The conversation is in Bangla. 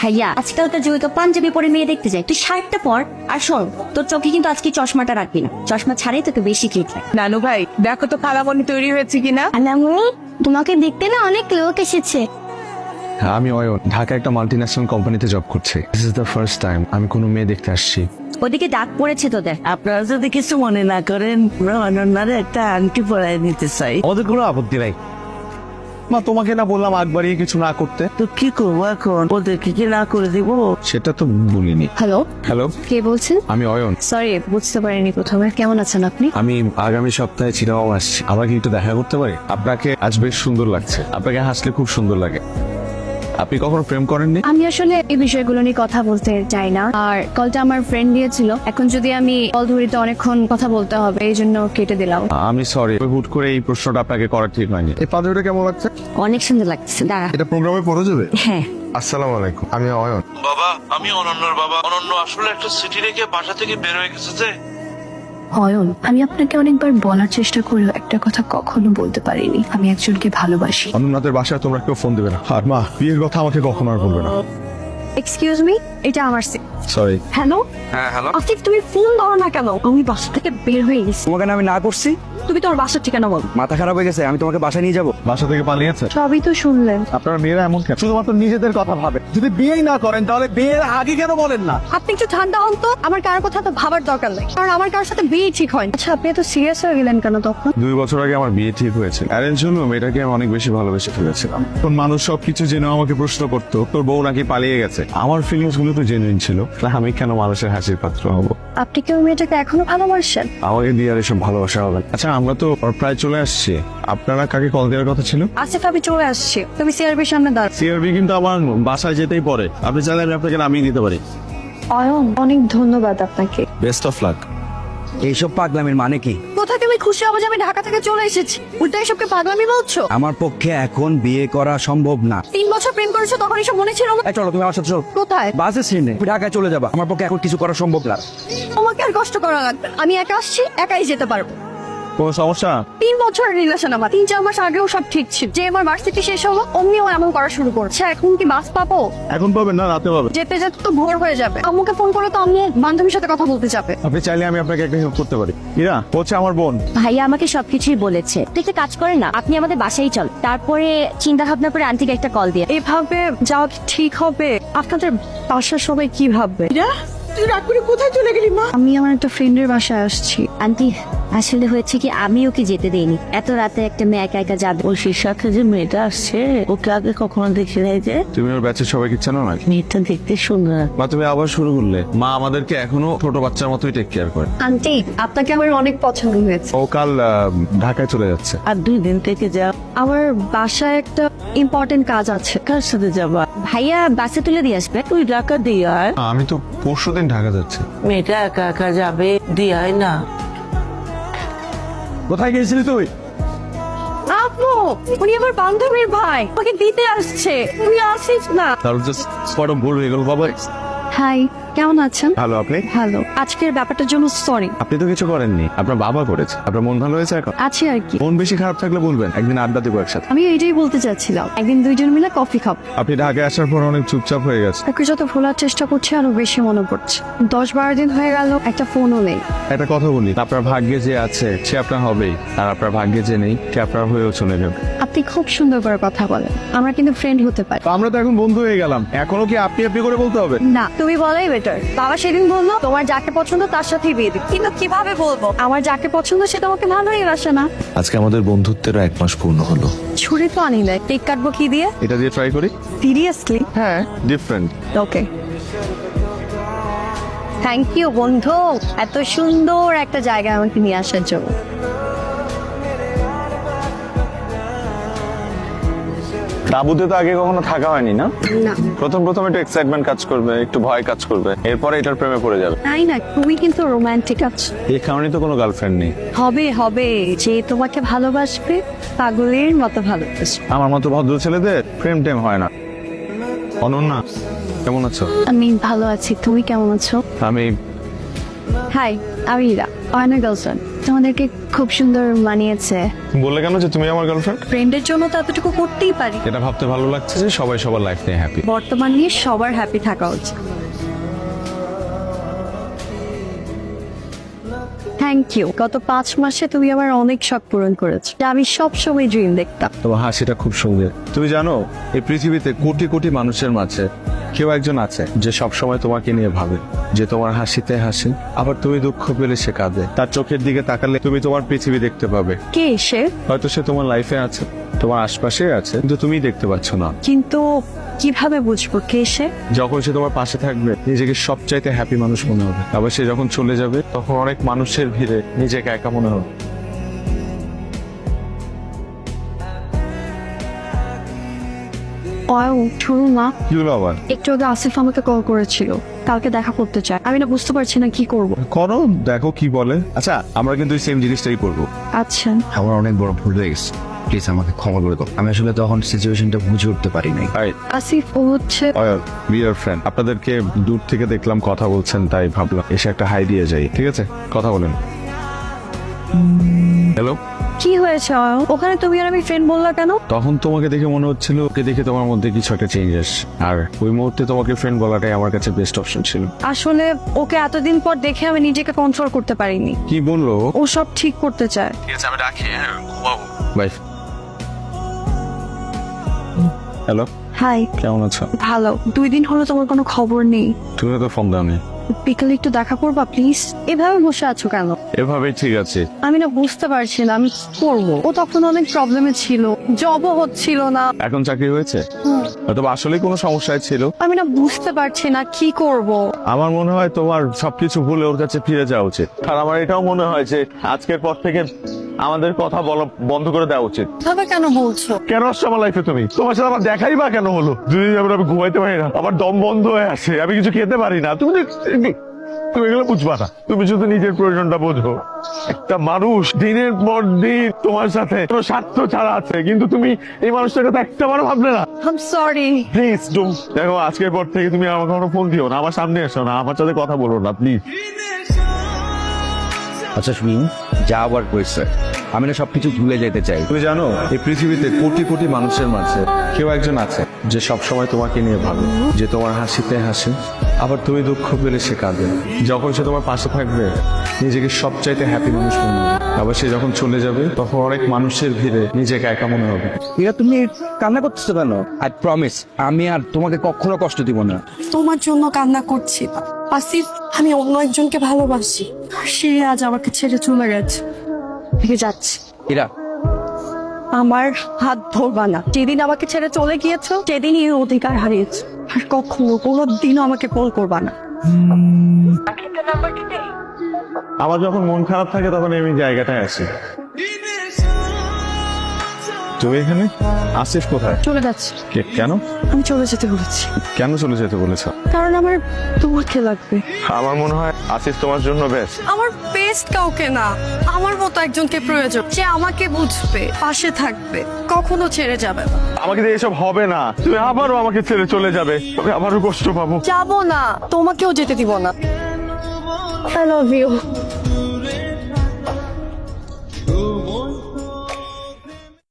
ভাইয়া আজকালকার যুগে তো পাঞ্জাবি পরে মেয়ে দেখতে যায়, তুই শার্টটা পর। আর শোন, তোর চোখে কিন্তু আজকে চশমাটা রাখবি না, চশমা ছাড়াই তোকে বেশি ক্লিক লাগে। নানু ভাই দেখো তো খালামণি তৈরি হয়েছে কিনা। আলামনি, তোমাকে দেখতে না অনেক লোক এসেছে। আমি অয়ন, ঢাকা একটা মাল্টিন্যাশনাল কোম্পানিতে জব করছি। This is the first time আমি কোনো মেয়ে দেখতে আসছি। ওদিকে ডাক পড়েছে তোদের। আপনারা যদি কিছু মনে না করেন, আমরা অনন্যারে একটা আংটি পরাই নিতে চাই। আমাদের কোনো আপত্তি নাই। মা, তোমাকে না বললাম আগ বাড়িয়ে কিছু না করতে? তো কি করবো এখন, ওদেরকে কি না করে দিব? সেটা তো বলিনি। হ্যালো, হ্যালো, কে বলছেন? আমি অয়ন। সরি, বুঝতে পারিনি প্রথমে। কেমন আছেন আপনি? আমি আগামী সপ্তাহে চিরাং আসছি। আমরা কি একটু দেখা করতে পারি? আপনাকে আজ বেশ সুন্দর লাগছে, আপনাকে হাসলে খুব সুন্দর লাগে। আপনি কখনো প্রেম করেননি? আমি আসলে এই বিষয়গুলো নিয়ে কথা বলতে চাই না, আর কলটা আমার ফ্রেন্ড দিয়েছিল। এখন যদি আমি কল ধরি তো অনেকক্ষণ কথা বলতে হবে, এই জন্য কেটে দিলাম। আমি সরি, হুট করে এই প্রশ্নটা আপনাকে করা ঠিক হয়নি। এই পাঞ্জাবিটা কেমন লাগছে? অনেক সুন্দর লাগছে, দাঁড়া। এটা প্রোগ্রামে পড়ে যাবে? হ্যাঁ। আসসালামু আলাইকুম, আমি অয়ন। বাবা, আমি অনন্যর বাবা। অনন্য আসলে একটা চিঠি রেখে বাসা থেকে বের হয়ে গেছে যে। অয়ন, আমি আপনাকে অনেকবার বলার চেষ্টা করেও একটা কথা কখনো বলতে পারিনি, আমি একজনকে ভালোবাসি। অনুনাথের বাসায় তোমরা কেউ ফোন দেবে না। আর মা, বিয়ের কথা আমাকে কখনো আর বলবে না। এক্সকিউজ মি, এটা আমার সরি। হ্যালো হ্যাঁ হ্যালো। আসিফ, তুমি ফোন ধরো না কেন? আমি বাসা থেকে বের হয়ে গেছি। তোমাকে না আমি না করছি? তুমি তোমার বাসার ঠিকানা বলো। মাথা খারাপ হয়ে গেছে, আমি তোমাকে বাসায় নিয়ে যাবো। বাসা থেকে পালিয়েছে? সবই তো শুনলেন। আপনার মেয়েরা এমন কেন? শুধুমাত্র নিজেদের কথা ভাবে। যদি বিয়েই না করেন তাহলে বিয়ের আগে কেন বলেন না? আপনি একটু ঠান্ডা হন তো, আমার কারোর কথা তো ভাবার দরকার নেই, কারণ আমার কারোর সাথে বিয়ে ঠিক হয়। আচ্ছা, আপনি এত সিরিয়াস হয়ে গেলেন কেন তখন? 2 বছর আগে আমার বিয়ে ঠিক হয়েছে। অ্যারেঞ্জ হলো, মেয়েটাকে আমি অনেক বেশি ভালোবেসে ফেলেছিলাম। তখন মানুষ সবকিছু জেনে আমাকে প্রশ্ন করতো, তোর বউ নাকি পালিয়ে গেছে। আমার ফিলিংস গুলো তো জেনুইন ছিল, আমি কেন মানুষের হাসির পাত্র হব? আপনি কি ওই মেয়েটাকে এখনো ভালোবাসেন? আমাকে দিয়ে আর এসব ভালোবাসা হবে না। আচ্ছা, আমরা তো প্রায় চলে আসছি। আপনারা কাকে কল দেওয়ার কথা ছিল? আসিফ, আমি চলে আসছি, তুমি সিআরবির সামনে দাঁড়াও। সিআরবি কিন্তু আমার বাসায় যেতেই পরে। আপনি চাইলে আমি আপনাকে নামিয়ে দিতে পারি। অয়ন, অনেক ধন্যবাদ আপনাকে। Best of luck. এইসব পাগলামির মানে কি? কোথায় তুমি খুশি হবে যে আমি ঢাকা থেকে চলে এসেছি? উল্টা এসবকে পাগলামি বলছো? আমার পক্ষে এখন বিয়ে করা সম্ভব না। 3 বছর প্রেম করেছো, তখন এসব মনে ছিল না? এই চলো, তুমি আমার সাথে চলো। কোথায়? বাসে সিনে ঢাকায় চলে যাবা। আমার পক্ষে এখন কিছু করা সম্ভব না। তোমাকে আর কষ্ট করা লাগবে না। আমি একা আসছি, একাই যেতে পারবো। কোনো সমস্যা? 3 বছরের রিলেশন আমার। 3-4 মাস আগেও সব ঠিক ছিল। যে আমার ভার্সিটি শেষ হলো, অমনিও এমন করা শুরু করছে। এখন কি বাস পাবো? এখন পাবেন না, রাতে পাবেন। যেতে যেতে তো ভোর হয়ে যাবে। আম্মুকে ফোন করে তো আম্মু বান্ধবীর সাথে কথা বলতে যাবে। আপনি চাইলে আমি আপনাকে একটা হেল্প করতে পারি। ইরা হচ্ছে আমার বোন। ভাইয়া আমাকে সবকিছুই বলেছে। তুই একটা কাজ করে না, আপনি আমাদের বাসায় চল, তারপরে চিন্তা ভাবনা করে আন্টিকে একটা কল দিয়ে। এভাবে যাওয়া কি ঠিক হবে? আপনাদের বাসার সবাই কি ভাববে? তুই রাগ করে কোথায় চলে গেলি মা? আমি আমার একটা ফ্রেন্ডের বাসায় আসছি। আন্টি, আসলে হয়েছে কি, আমি ওকে যেতে দেইনি। এত রাতে একটা মেয়ে একা একা যাবে। ঐশীর সাথে যে মেয়েটা আসছে, ওকে আগে কখনো দেখি নাই যে। তুমি ওর ব্যাচের সবাইকে চেনো না? মেয়েটা দেখতে সুন্দর। মা, তুমি আবার শুরু করলে। মা আমাদেরকে এখনো ছোট বাচ্চার মতোই টেক কেয়ার করে। আন্টি, আপনাকে আমার অনেক পছন্দ হয়েছে। ও কাল ঢাকায় চলে যাচ্ছে। আর 2 দিন থেকে যা। আমার বাসায় একটা ইম্পর্টেন্ট কাজ আছে। কার সাথে যাবা? ভাইয়া বাসে তুলে দিয়ে আসবে। তুই ঢাকা দিয়ে আয়। আমি তো পরশুদিন ঢাকা যাচ্ছি। মেয়েটা একা একা যাবে, দিয়ে আয় না। কোথায় গিয়েছিলি তুই? আপু, উনি আমার বান্ধবীর ভাই, ওকে দিতে আসছে। তুই আসিস না? তাহলে জাস্ট বড় ভুল হয়ে গেল বাবা। হাই, কেমন আছেন? ভালো, আপনি? ভালো। আজকের ব্যাপারটার জন্য সরি। আপনি তো কিছু করেননি, আপনার বাবা করেছে। আপনার মন ভালো হয়েছে এখন? আছি আর কি। মন বেশি খারাপ থাকলে বলবেন, একদিন আড্ডা দেবো একসাথে। আমি এইটাই বলতে চাচ্ছিলাম, একদিন দুইজন মিলে কফি খাবো। আপনি ঢাকায় আসার পর অনেক চুপচাপ হয়ে গেছে। তাকে যত ভোলার চেষ্টা করছি আরো বেশি মনে পড়ছে। 10-12 দিন হয়ে গেল, একটা ফোনও নেই। একটা কথা বলি, আপনার ভাগ্যে যে আছে সে আপনার হবেই, আর আপনার ভাগ্যে যে নেই সে আপনার হয়েও চলে যাবে। আপনি খুব সুন্দর করে কথা বলেন, আমরা কিন্তু ফ্রেন্ড হতে পারি। তো আমরা তো এখন বন্ধু হয়ে গেলাম, এখনো কি আপনি আপনি করে বলতে হবে? না, তুমি বলাই বেটার। বাবা সেদিন বললো তোমার যাকে পছন্দ তার সাথেই বিয়ে দিবে, কিন্তু কিভাবে বলবো আমার যাকে পছন্দ সে তোমাকে ভালোই বাসে না? আজকে আমাদের বন্ধুত্বের 1 মাস পূর্ণ হলো। ছুরি তো আনি নাই, কেক কাটবো কি দিয়ে? এটা দিয়ে ট্রাই করি। সিরিয়াসলি? হ্যাঁ, ডিফারেন্ট। ওকে। থ্যাংক ইউ বন্ধু, এত সুন্দর একটা জায়গায় আমাকে নিয়ে আসার জন্য। তাঁবুতে তো আগে কখনো থাকা হয়নি না? না। প্রথম একটু এক্সাইটমেন্ট কাজ করবে, একটু ভয় কাজ করবে, এরপরে এটার প্রেমে পড়ে যাবে। তাই না? তুমি কিন্তু রোমান্টিক আছো। এই কারণে তো কোনো গার্লফ্রেন্ড নেই। হবে হবে, যে তোমাকে ভালোবাসবে পাগলের মতো ভালোবাসবে। আমার মতো ভদ্র ছেলেদের প্রেম টেম হয় না। অনন্যা, কেমন আছো? আমি ভালো আছি, তুমি কেমন আছো? আমি হাই, আমি ইরা, অয়নের গার্লফ্রেন্ড। তোমাদেরকে খুব সুন্দর মানিয়েছে। বললে কেন যে তুমি আমার গার্লফ্রেন্ড? ফ্রেন্ডের জন্য তো এতটুকু করতেই পারি। এটা ভাবতে ভালো লাগছে যে সবাই সবার লাইফ নিয়ে হ্যাপি। বর্তমান নিয়ে সবার হ্যাপি থাকা উচিত। Thank you. গত 5 মাসে তুমি আমার অনেক শখ পূরণ করেছো, যা আমি সব সময় ড্রিম দেখতাম। তোমার হাসিটা খুব সুন্দর। তুমি জানো এই পৃথিবীতে কোটি কোটি মানুষের মাঝে কেউ একজন আছে যে সব সময় তোমাকে নিয়ে ভাবে, যে তোমার হাসিতে হাসে, আবার তুমি দুঃখ পেলে সে কাঁদে। তার চোখের দিকে তাকালে তুমি তোমার পৃথিবী দেখতে পাবে। কে সে? হয়তো সে তোমার লাইফে আছে, তোমার আশপাশে আছে, কিন্তু তুমি দেখতে পাচ্ছ না। কিন্তু কিভাবে বুঝবো কে সে? যখন সে তোমার পাশে থাকবে নিজেকে সবচাইতে হ্যাপি মানুষ মনে হবে, আবার সে যখন চলে যাবে তখন অনেক মানুষের ভিড়ে নিজেকে একা মনে হবে। শুনুন না, কি হলো আবার? একটু আগে আসিফ আমাকে কল করেছিল, কালকে দেখা করতে চায়। আমি না বুঝতে পারছি না কি করব। করো, দেখো কি বলে। আচ্ছা, আমরা কিন্তু সেম জিনিসটাই করবো। আচ্ছা, আমার অনেক বড় ভুল হয়ে গেছে, প্লিজ আমাকে ক্ষমা করে দাও। আমি আসলে তখন সিচুয়েশনটা বুঝে উঠতে পারি নাই। আসিফ ও হচ্ছে বি আর ফ্রেন্ড। আপনাদেরকে দূর থেকে দেখলাম কথা বলছেন, তাই ভাবলাম এসে একটা হাই দিয়ে যাই। ঠিক আছে, কথা বলেন। হ্যালো। কি হয়েছে অয়ন? ওখানে তুমি আর আমি ফ্রেন্ড বললা কেন? তখন তোমাকে দেখে মনে হচ্ছিল ওকে দেখে তোমার মধ্যে কিছু একটা চেঞ্জেস, আর ওই মুহূর্তে তোমাকে ফ্রেন্ড বলাটাই আমার কাছে বেস্ট অপশন ছিল। আসলে ওকে এতদিন পর দেখে আমি নিজেকে কন্ট্রোল করতে পারিনি। কি বললো? ও সব ঠিক করতে চায়। ঠিক আছে, আমি রাখি। ঘুমাবো। বাই। হ্যালো, হাই, কেমন আছো? ভালো। 2 দিন হলো তোমার কোনো খবর নেই। তুমি তো ফোন দাওনি। বিকালে একটু দেখা করবা প্লিজ? এভাবে বসে আছো কেন? এভাবেই ঠিক আছে। আমি না বুঝতে পারছি না আমি কি করবো। ও তখন অনেক প্রবলেমে ছিল, জবও হচ্ছিল না। এখন চাকরি হয়েছে, হয়তো আসলে কোনো সমস্যায় ছিল। আমি না বুঝতে পারছি না কি করব। আমার মনে হয় তোমার সবকিছু ভুলে ওর কাছে ফিরে যাওয়া উচিত। আর আমার এটাও মনে হয় যে আজকের পর থেকে আমাদের কথা বলা বন্ধ করে দেওয়া উচিত। তবে কেন বলছো? কেন আসছো আমার লাইফে তুমি? তোমার সাথে আমার দেখাই বা কেন হলো? দুদিন যাবে আমি ঘুমাইতে পারি না, আমার দম বন্ধ হয়ে আসে, আমি কিছু খেতে পারি না। তুমি এগুলো বুঝবা না, তুমি শুধু নিজের প্রয়োজনটা বোঝো। একটা মানুষ দিনের পর দিন তোমার সাথে কোনো স্বার্থ ছাড়া আছে, কিন্তু তুমি এই মানুষটার কথা একটা বারও ভাবলে না। I am sorry. প্লিজ দেখো, আজকের পর থেকে তুমি আমাকে কোনো ফোন দিও না, আমার সামনে এসো না, আমার সাথে কথা বলো না প্লিজ। আচ্ছা শুনি, যা আবার হয়েছে, আমি না সবকিছু ভুলে যেতে চাই। তুমি জানো এই পৃথিবীতে কোটি কোটি মানুষের মাঝে কেউ একজন আছে যে সব সময় তোমাকে নিয়ে ভাবে, যে তোমার হাসিতে হাসে, আবার তুমি দুঃখ পেলে সে কাঁদে। যখন সে তোমার পাশে থাকবে নিজেকে সবচাইতে হ্যাপি মানুষ মনে হবে, আবার সে যখন চলে যাবে তখন অনেক মানুষের ভিড়ে নিজেকে একা মনে হবে। এরা তুমি কান্না করতেছো কেন? আই প্রমিস আমি আর তোমাকে কখনো কষ্ট দিব না। তোমার জন্য কান্না করছি না আসিফ, আমি অন্য একজনকে ভালোবাসি, সে আজ আমাকে ছেড়ে চলে গেছে। থেকে যাচ্ছি। এরা আমার হাত ধরবা না। যেদিন আমাকে ছেড়ে চলে গিয়েছো সেদিনই এই অধিকার হারিয়েছো। আর কখনো কোনো দিনও আমাকে কল করবা না। আমার যখন মন খারাপ থাকে তখন আমি জায়গাটায় আসি। তুমি এখানে? আসিফ কোথায়? চলে যাচ্ছি। কেন? আমি চলে যেতে বলেছি। কেন চলে যেতে বলেছ? কারণ আমার তোমাকে লাগবে। আমার মনে হয় আসিফ তোমার জন্য বেস্ট। আমার বেস্ট কাউকে না, আমার মতো একজনকে প্রয়োজন, যে আমাকে বুঝবে, পাশে থাকবে, কখনো ছেড়ে যাবে না। আমাকে দিয়ে এসব হবে না, তুমি আবারও আমাকে ছেড়ে চলে যাবে, আমি আবারও কষ্ট পাবো। যাবো না, তোমাকেও যেতে দিব না। I love you.